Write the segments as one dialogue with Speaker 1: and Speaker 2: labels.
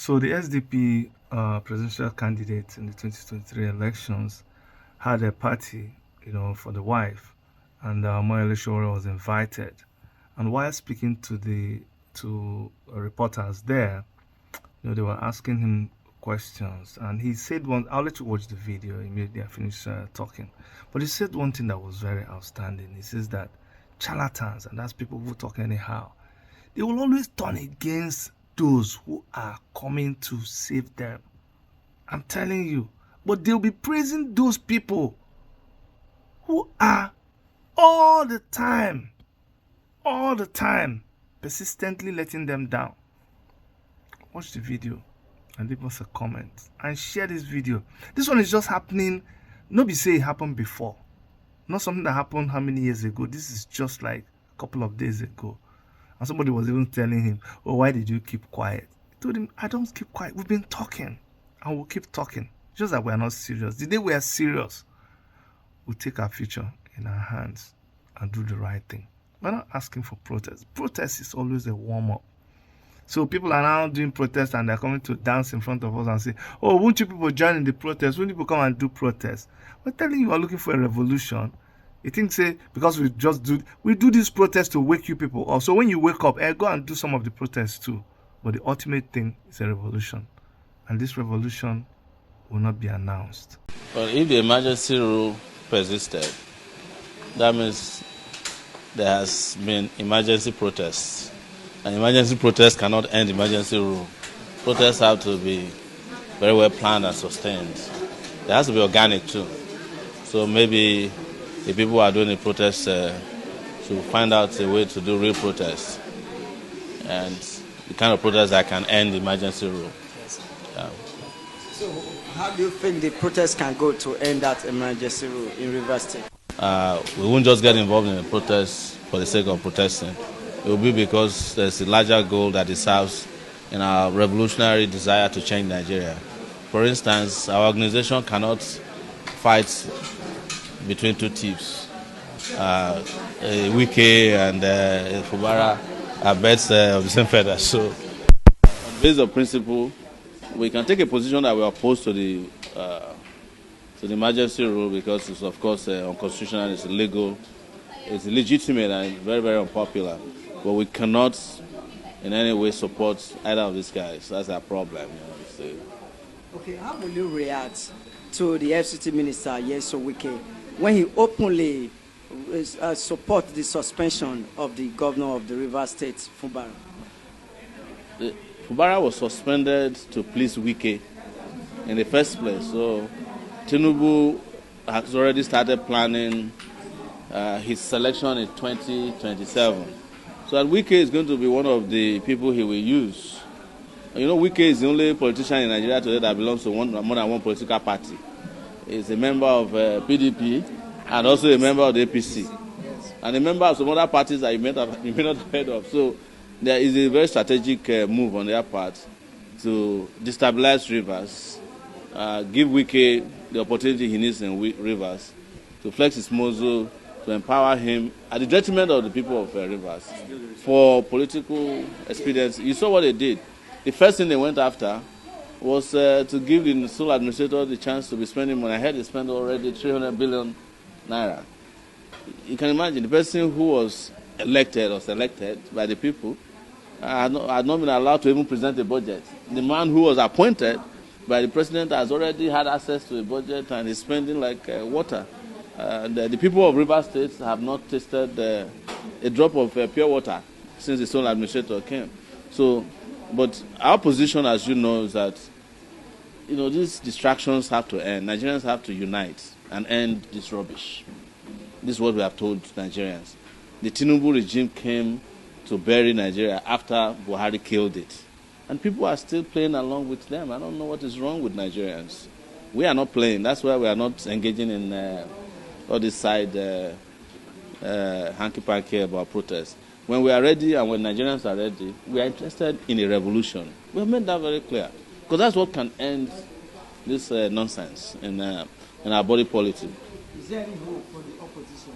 Speaker 1: So the SDP presidential candidate in the 2023 elections had a party, for the wife, and Sowore was invited. And while speaking to reporters there, they were asking him questions, and he said one. I'll let you watch the video immediately I finish talking. But he said one thing that was very outstanding. He says that charlatans, and that's people who talk anyhow, they will always turn against those who are coming to save them. I'm telling you. But they'll be praising those people who are all the time, persistently letting them down. Watch the video and leave us a comment and share this video. This one is just happening. Nobody say it happened before. Not something that happened how many years ago. This is just like a couple of days ago. And somebody was even telling him, "Oh, why did you keep quiet?" He told him, "I don't keep quiet. We've been talking and we'll keep talking. Just that we're not serious. The day we are serious, we'll take our future in our hands and do the right thing." We're not asking for protest. Protest is always a warm-up. So people are now doing protests and they're coming to dance in front of us and say, "Oh, won't you people join in the protest? Won't you people come and do protests?" We're telling you, we're looking for a revolution. You think, say, because we do this protest to wake you people up. So when you wake up, go and do some of the protests too. But the ultimate thing is a revolution. And this revolution will not be announced.
Speaker 2: Well, if the emergency rule persisted, that means there has been emergency protests. And emergency protests cannot end emergency rule. Protests have to be very well planned and sustained. There has to be organic too. So maybe the people who are doing the protests should find out a way to do real protests. And the kind of protest that can end the emergency rule. Yeah.
Speaker 3: So how do you think the protest can go to end that emergency rule in Rivers State?
Speaker 2: We won't just get involved in a protest for the sake of protesting. It will be because there's a larger goal that it serves in our revolutionary desire to change Nigeria. For instance, our organization cannot fight between two thieves. Wike and Fubara are birds of the same feather. So, based on principle, we can take a position that we are opposed to the emergency rule because it's, of course, unconstitutional, it's illegal, it's illegitimate, and very, very unpopular. But we cannot in any way support either of these guys. That's our problem. So.
Speaker 3: Okay, how will you react to the FCT Minister, Nyesom Wike, when he openly support the suspension of the governor of the Rivers State, Fubara?
Speaker 2: Fubara was suspended to please Wike in the first place. So Tinubu has already started planning his selection in 2027. So that Wike is going to be one of the people he will use. Wike is the only politician in Nigeria today that belongs to more than one political party. He's a member of PDP and also a member of the APC. And a member of some other parties that you may not have heard of. So there is a very strategic move on their part to destabilize Rivers, give Wike the opportunity he needs in Rivers to flex his muscle, to empower him at the detriment of the people of Rivers for political expediency. You saw what they did. The first thing they went after was to give the sole administrator the chance to be spending money. I heard they spent already 300 billion naira. You can imagine the person who was elected or selected by the people had not been allowed to even present a budget. The man who was appointed by the president has already had access to a budget and is spending like water. The people of Rivers State have not tasted a drop of pure water since the sole administrator came. So, but our position, as you know, is that these distractions have to end. Nigerians have to unite and end this rubbish. This is what we have told Nigerians. The Tinubu regime came to bury Nigeria after Buhari killed it. And people are still playing along with them. I don't know what is wrong with Nigerians. We are not playing. That's why we are not engaging in all this side hanky-panky about protests. When we are ready and when Nigerians are ready, we are interested in a revolution. We have made that very clear. Because that's what can end this nonsense in our body politic.
Speaker 3: Is there any hope for the opposition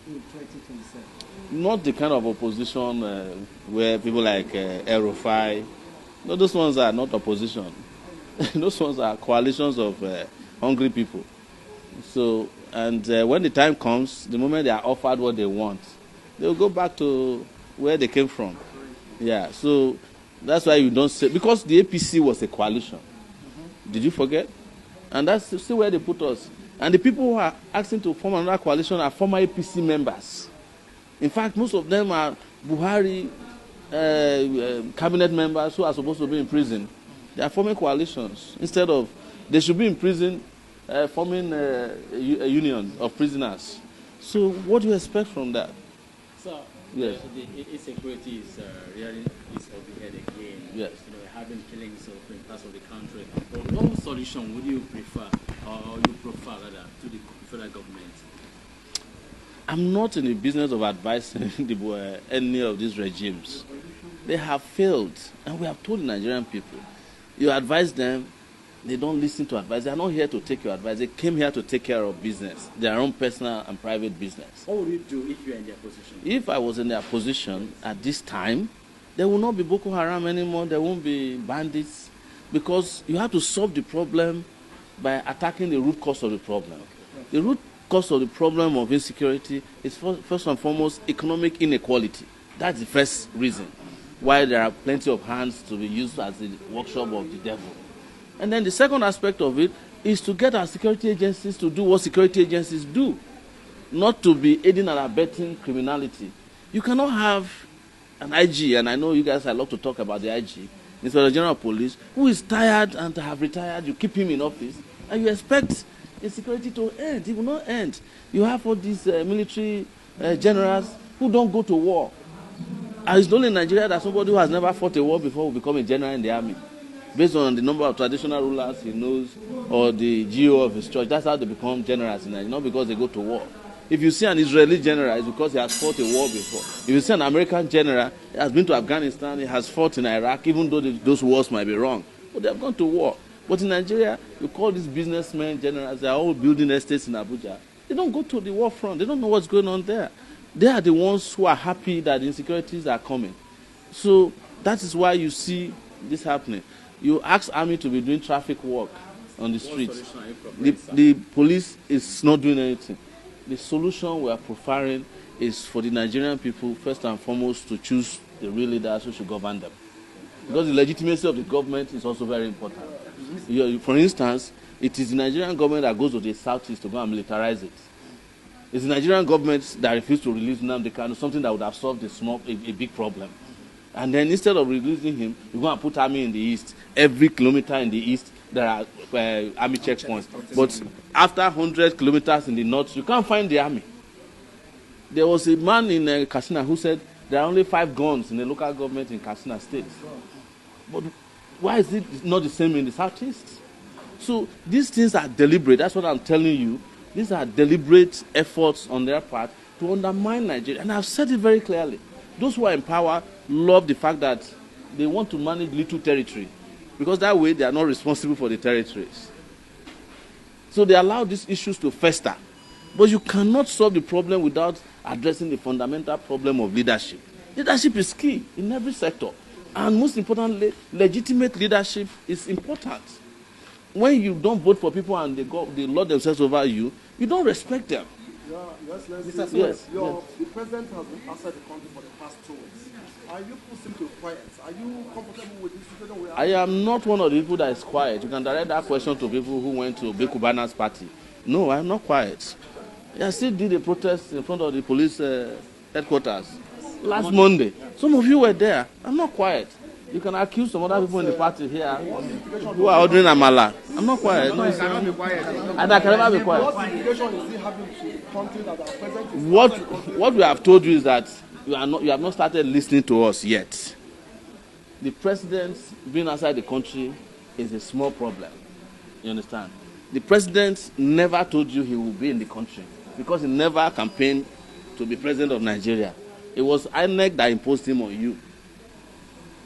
Speaker 3: in 2027?
Speaker 2: Not the kind of opposition where people like El Rufai, No, those ones are not opposition. Those ones are coalitions of hungry people. So, and when the time comes, the moment they are offered what they want, they'll go back to where they came from. Yeah, so that's why you don't say, because the APC was a coalition. Did you forget? And that's still where they put us. And the people who are asking to form another coalition are former APC members. In fact, most of them are Buhari cabinet members who are supposed to be in prison. They are forming coalitions. Instead of, they should be in prison forming a union of prisoners. So what do you expect from that?
Speaker 4: So,
Speaker 2: yes.
Speaker 4: The insecurity is rearing its ugly head again.
Speaker 2: Yes.
Speaker 4: We're having killings in parts of the country. But what solution would you prefer, or you prefer rather, to the federal government?
Speaker 2: I'm not in the business of advising any of these regimes. They have failed, and we have told the Nigerian people, you advise them, they don't listen to advice. They are not here to take your advice. They came here to take care of business, their own personal and private business.
Speaker 4: What would you do if you are in their position?
Speaker 2: If I was in their position at this time, there will not be Boko Haram anymore. There won't be bandits, because you have to solve the problem by attacking the root cause of the problem. The root cause of the problem of insecurity is first and foremost economic inequality. That's the first reason why there are plenty of hands to be used as the workshop of the devil. And then the second aspect of it is to get our security agencies to do what security agencies do, not to be aiding and abetting criminality. You cannot have an IG, and I know you guys love to talk about the IG, Inspector General of Police, who is tired and to have retired. You keep him in office, and you expect insecurity to end. It will not end. You have all these military generals who don't go to war. And it's only in Nigeria that somebody who has never fought a war before will become a general in the army. Based on the number of traditional rulers he knows, or the GO of his church, that's how they become generals in Nigeria, not because they go to war. If you see an Israeli general, it's because he has fought a war before. If you see an American general, he has been to Afghanistan, he has fought in Iraq, even though those wars might be wrong. But they have gone to war. But in Nigeria, you call these businessmen generals, they are all building estates in Abuja. They don't go to the war front. They don't know what's going on there. They are the ones who are happy that the insecurities are coming. So that is why you see this happening. You ask army to be doing traffic work on the streets. The police is not doing anything. The solution we are preferring is for the Nigerian people, first and foremost, to choose the real leaders who should govern them. Because the legitimacy of the government is also very important. For instance, it is the Nigerian government that goes to the southeast to go and militarize it. It's the Nigerian government that refused to release Nnamdi Kanu, something that would have solved a big problem. And then instead of releasing him, you go and put army in the east. Every kilometer in the east, there are army checkpoints. But after 100 kilometers in the north, you can't find the army. There was a man in Katsina who said there are only 5 guns in the local government in Katsina state. But why is it not the same in the southeast? So these things are deliberate. That's what I'm telling you. These are deliberate efforts on their part to undermine Nigeria. And I've said it very clearly. Those who are in power love the fact that they want to manage little territory, because that way they are not responsible for the territories. So they allow these issues to fester. But you cannot solve the problem without addressing the fundamental problem of leadership. Leadership is key in every sector. And most importantly, legitimate leadership is important. When you don't vote for people and they lord themselves over you, you don't respect them.
Speaker 5: Mr. Sowore, the president has been outside the country for the past 2 weeks. Are you seem to be quiet? Are you comfortable with this situation?
Speaker 2: I am not one of the people that is quiet. You can direct that question to people who went to Bekubana's party. No, I am not quiet. I still did a protest in front of the police headquarters last Monday. Some of you were there. I'm not quiet. You can accuse some other people in the party here who are ordering Amala. I'm not quiet.
Speaker 1: No, you cannot be quiet.
Speaker 2: And I can never be quiet.
Speaker 5: What implication is he having to country that our president is
Speaker 2: What we have told you is that you have not started listening to us yet. The president being outside the country is a small problem. You understand? The president never told you he will be in the country because he never campaigned to be president of Nigeria. It was INEC that imposed him on you.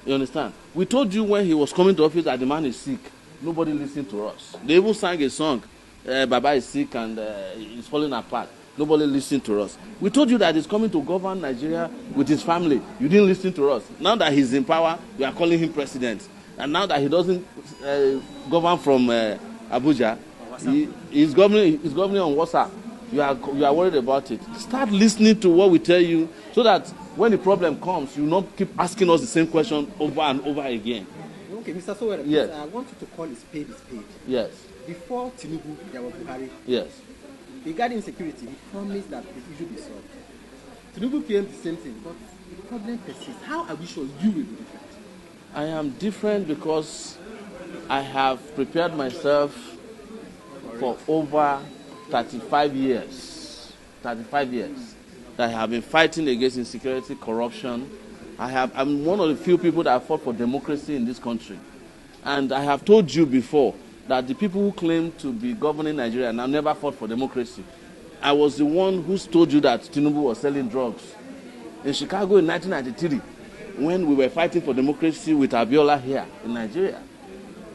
Speaker 2: You understand? We told you when he was coming to office that the man is sick. Nobody listened to us. They even sang a song, Baba is sick and he's falling apart. Nobody listened to us. We told you that he's coming to govern Nigeria with his family. You didn't listen to us. Now that he's in power, you are calling him president. And now that he doesn't govern from Abuja, he's governing on WhatsApp. You are worried about it. Start listening to what we tell you, so that when the problem comes, you not keep asking us the same question over and over again.
Speaker 6: Okay, Mr. Sowore,
Speaker 2: yes.
Speaker 6: I want you to call a spade a spade.
Speaker 2: Yes.
Speaker 6: Before Tinubu, there was Buhari.
Speaker 2: Yes.
Speaker 6: Regarding security, he promised that the issue will be solved. Tinubu claimed the same thing, but the problem persists. How are we sure you will be different?
Speaker 2: I am different because I have prepared myself for over 35 years. 35 years that I have been fighting against insecurity, corruption. I'm one of the few people that have fought for democracy in this country. And I have told you before that the people who claim to be governing Nigeria now never fought for democracy. I was the one who told you that Tinubu was selling drugs. In Chicago in 1993, when we were fighting for democracy with Abiola here in Nigeria,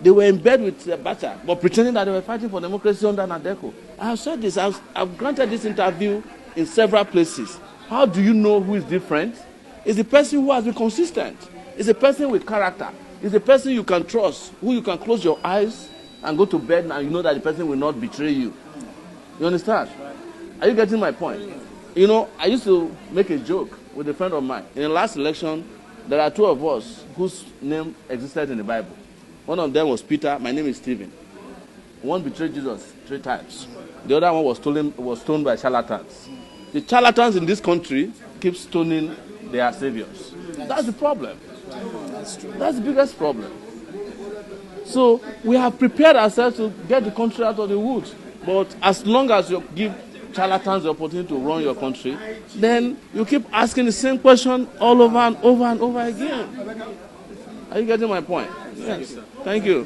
Speaker 2: they were in bed with Abacha, but pretending that they were fighting for democracy under Nadeko. I have said this, I've granted this interview in several places. How do you know who is different? It's the person who has been consistent. It's a person with character. It's a person you can trust, who you can close your eyes and go to bed and you know that the person will not betray you. You understand? Are you getting my point? You know, I used to make a joke with a friend of mine. In the last election, there are two of us whose name existed in the Bible. One of them was Peter. My name is Stephen. One betrayed Jesus 3 times. The other one was stoned by charlatans. The charlatans in this country keep stoning their saviors. That's the problem. That's the biggest problem. So we have prepared ourselves to get the country out of the woods. But as long as you give charlatans the opportunity to run your country, then you keep asking the same question all over and over and over again. Are you getting my point? Yes. Thank you.